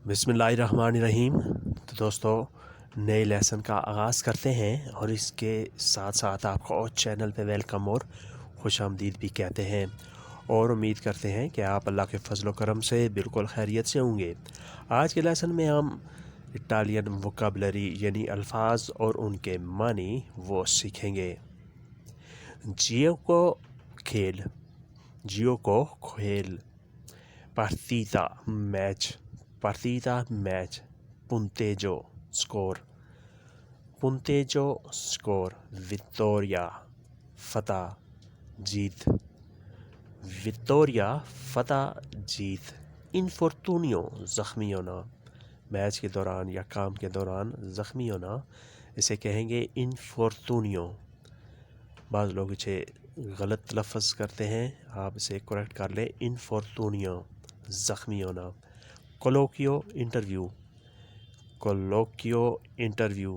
बिस्मिल्लाहिर्रहमानिर्रहीम। तो दोस्तों, नए लेसन का आगाज़ करते हैं और इसके साथ साथ आपको चैनल पे वेलकम और खुश आमदीद भी कहते हैं और उम्मीद करते हैं कि आप अल्लाह के फजल करम से बिल्कुल खैरियत से होंगे। आज के लेसन में हम इटालियन वोकैबुलरी यानी अल्फाज और उनके मानी वो सीखेंगे। जियो को खेल, जियो को खेल, partita match, partita match, punteggio score, punteggio score, vittoria फतह जीत, vittoria फतह जीत, infortunio ज़ख्मी होना, मैच के दौरान या काम के दौरान ज़ख्मी होना इसे कहेंगे infortunio। बाज़ लोग इसे गलत लफ्ज़ करते हैं, आप इसे करेक्ट कर लें, infortunio ज़ख्मी होना। कोलोकियो इंटरव्यू, कोलोकियो इंटरव्यू,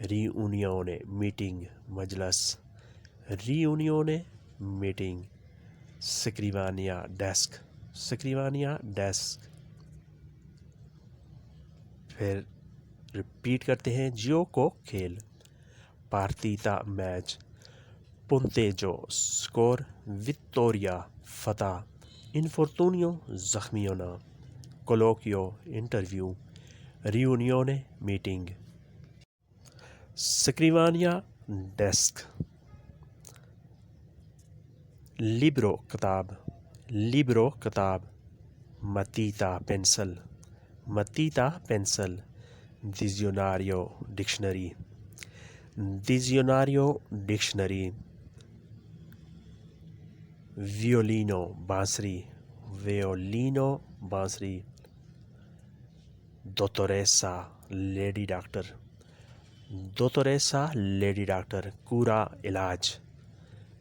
रियूनियोने मीटिंग मजलस, रियूनियोने मीटिंग, स्क्रिवानिया डेस्क, स्क्रिवानिया डेस्क। फिर रिपीट करते हैं, जियो को खेल, पार्टीता मैच, पुंतेजो स्कोर, विक्टोरिया फतह, इन्फॉर्टूनियो ज़ख्मी होना, कोलोकियो इंटरव्यू, रियूनियोने मीटिंग। स्क्रिवानिया डेस्क, लिब्रो किताब, लिब्रो किताब, मतीता पेंसिल, मतीता पेंसिल, डिज़ियोनारियो डिक्शनरी, डिज़ियोनारियो डिक्शनरी, वियोलिनो बांसुरी, वियोलिनो बांसुरी, दोतोरेसा लेडी डॉक्टर, दोतोरेसा लेडी डॉक्टर, कूरा इलाज,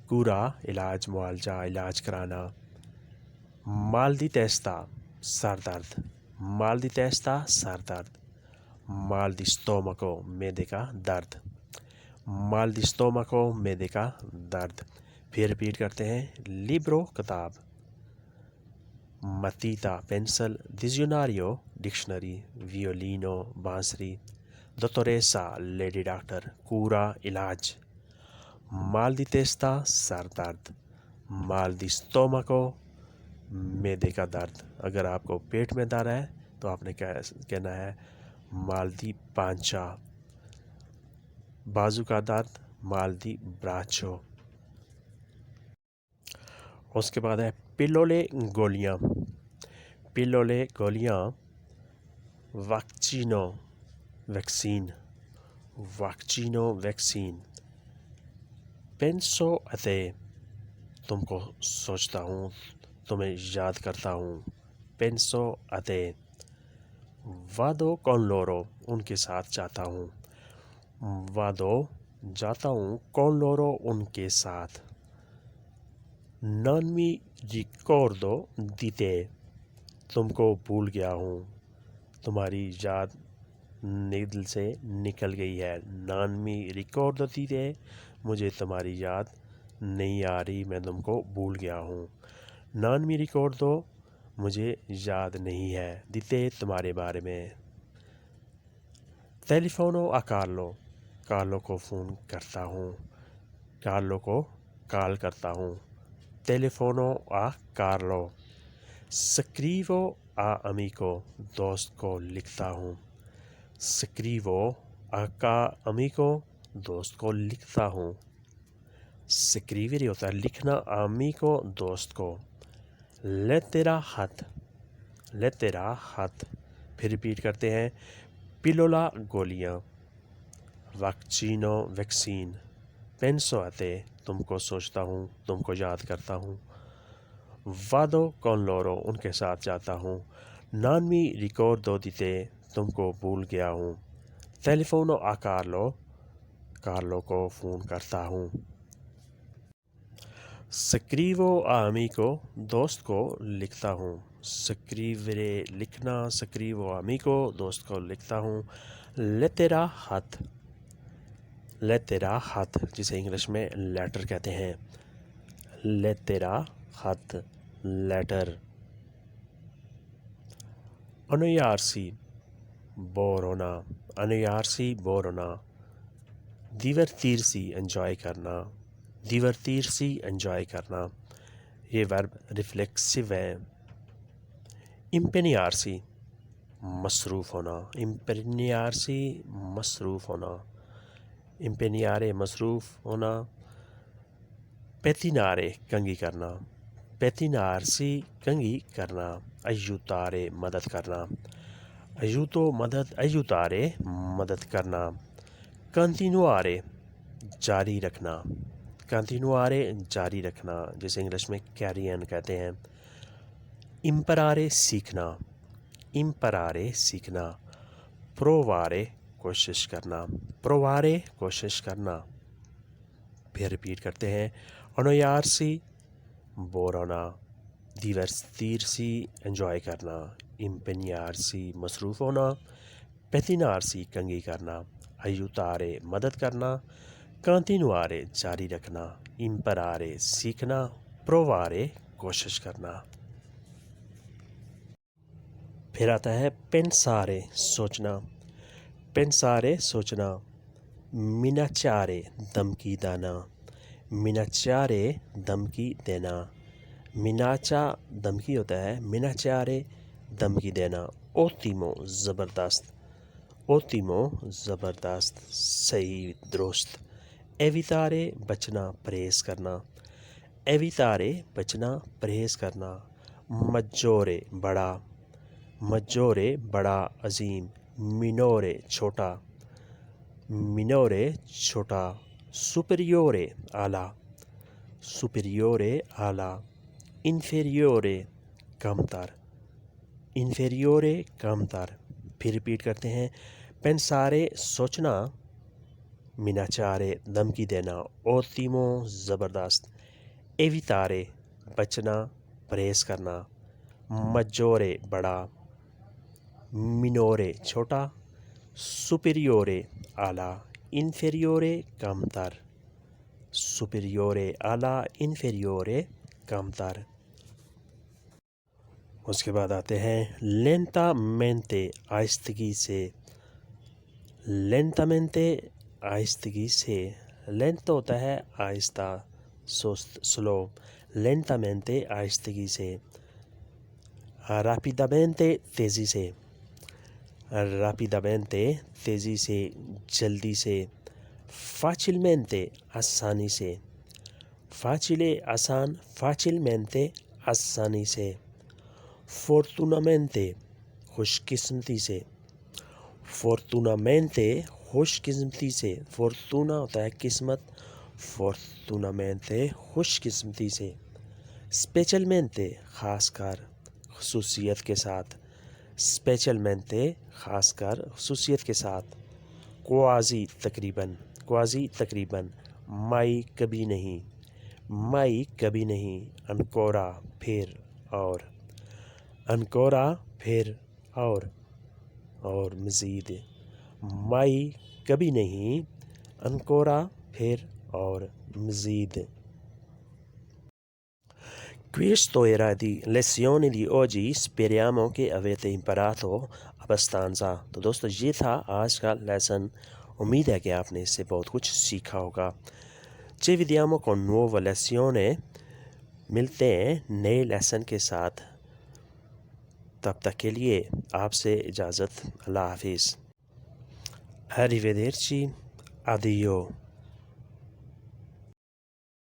कूरा इलाज मुआवजा इलाज कराना, माल दी तेस्ता सर दर्द, माल दी तेस्ता सर दर्द, माल दी स्टोमको मैदे का दर्द, माल दी स्टोमको मैदे का दर्द। फिर रिपीट करते हैं, लिब्रो किताब, मतीता पेंसिल, डिज़ियोनारियो डिक्शनरी, वियोलिनो बांसुरी, दोतोरेसा लेडी डॉक्टर, कूरा इलाज, माल दी तेस्ता सर दर्द, माल दी स्टोमको मैदे का दर्द। अगर आपको पेट में दर्द है तो आपने कहना है माल दी पांचा, बाजू का दर्द, माल दी ब्राचो। उसके बाद है पिलोले गोलियाँ, पिलोले गोलियाँ, वैक्सीनो वैक्सीन, वैक्सीनो वैक्सीन, पेंसो अते तुमको सोचता हूँ, तुम्हें याद करता हूँ, पेंसो अते, वादो कौन लोरो उनके साथ जाता हूँ, वादो जाता हूँ, कौन लोरो उनके साथ, non mi ricordo di te तुमको भूल गया हूँ, तुम्हारी याद दिल से निकल गई है। non mi ricordo di te, मुझे तुम्हारी याद नहीं आ रही, मैं तुमको भूल गया हूँ। non mi ricordo, मुझे याद नहीं है, di te तुम्हारे बारे में। टेलीफोनो आ कार्लो, कार्लो को फ़ोन करता हूँ, कार्लो को कॉल करता हूँ, टेलीफोनो आ कार्लो। स्क्रीवो आ अमीको, दोस्त को लिखता हूँ, स्क्रीवो आ का अमीको, दोस्त को लिखता हूँ। स्क्रीवरी होता है लिखना, अमीको दोस्त को। लेतेरा हाथ, लेतेरा हाथ। फिर रिपीट करते हैं, पिलोला गोलियाँ, वैक्सीनो वैक्सीन, पेंसो आते तुमको सोचता हूँ, तुमको याद करता हूँ, वादो कौन लोरो उनके साथ जाता हूँ, non mi ricordo di te तुमको भूल गया हूँ, टेलीफोनो आ कार्लो, कार्लो को फ़ोन करता हूँ। स्क्रीवो आ अमीको, दोस्त को लिखता हूँ, स्क्रीवरे लिखना, स्क्रीवो अमीको, दोस्त को लिखता हूँ। लेतेरा हाथ, लेतेरा हाथ, जिसे इंग्लिश में लेटर कहते हैं, लेतेरा हाथ, लेटर। annoiarsi بور ہونا annoiarsi بور ہونا divertirsi انجوائے کرنا divertirsi انجوائے کرنا یہ ورب ریفلیکسو ہے impegnarsi مصروف ہونا impegnarsi مصروف ہونا impegnare مصروف ہونا pettinare کنگھی کرنا pettinarsi کنگھی کرنا aiutare مدد کرنا aiuto مدد aiutare مدد کرنا continuare جاری رکھنا continuare جاری رکھنا جسے انگلش میں carry on کہتے ہیں imparare سیکھنا imparare سیکھنا provare کوشش کرنا provare کوشش کرنا پھر ریپیٹ کرتے ہیں annoiarsi بور ہونا divertirsi انجوائے کرنا impegnarsi مصروف ہونا pettinarsi کنگھی کرنا aiutare مدد کرنا continuare جاری رکھنا imparare سیکھنا provare کوشش کرنا پھر آتا ہے pensare سوچنا pensare سوچنا minacciare دھمکی دینا minacciare دھمکی دینا minaccia دھمکی ہوتا ہے minacciare دھمکی دینا ottimo زبردست ottimo زبردست صحیح درست evitare بچنا پرہیز کرنا evitare بچنا پرہیز کرنا maggiore بڑا maggiore بڑا عظیم minore چھوٹا minore چھوٹا superiore اعلیٰ superiore اعلیٰ inferiore کم تر inferiore کم تر پھر ریپیٹ کرتے ہیں pensare سوچنا minacciare دھمکی دینا ottimo زبردست evitare بچنا پرہیز کرنا maggiore بڑا minore چھوٹا superiore اعلیٰ inferiore کم تر superiore اعلیٰ inferiore کم تر اس کے بعد آتے ہیں lentamente آہستگی سے lentamente آہستگی سے lento ہوتا ہے آہستہ سست سلو lentamente آہستگی سے rapidamente تیزی سے rapidamente تیزی سے جلدی سے facilmente آسانی سے facile آسان facilmente آسانی سے fortunamente خوش قسمتی سے fortunamente خوش قسمتی سے fortuna ہوتا ہے قسمت fortunamente خوش قسمتی سے specialmente خاص کر خصوصیت کے ساتھ specialmente خاص کر خصوصیت کے ساتھ quasi تقریباً quasi تقریباً mai کبھی نہیں mai کبھی نہیں ancora پھر اور ancora پھر اور مزید mai کبھی نہیں ancora پھر اور مزید Questo era di lezione di oggi, speriamo che avete imparato abbastanza. تو دوستو یہ تھا آج کا لیسن، امید ہے کہ آپ نے اس سے بہت کچھ سیکھا ہوگا. Ci vediamo con nuova lezione، ملتے ہیں نئے لیسن کے ساتھ. تب تک کے لیے آپ سے اجازت، اللہ حافظ. Arrivederci, addio.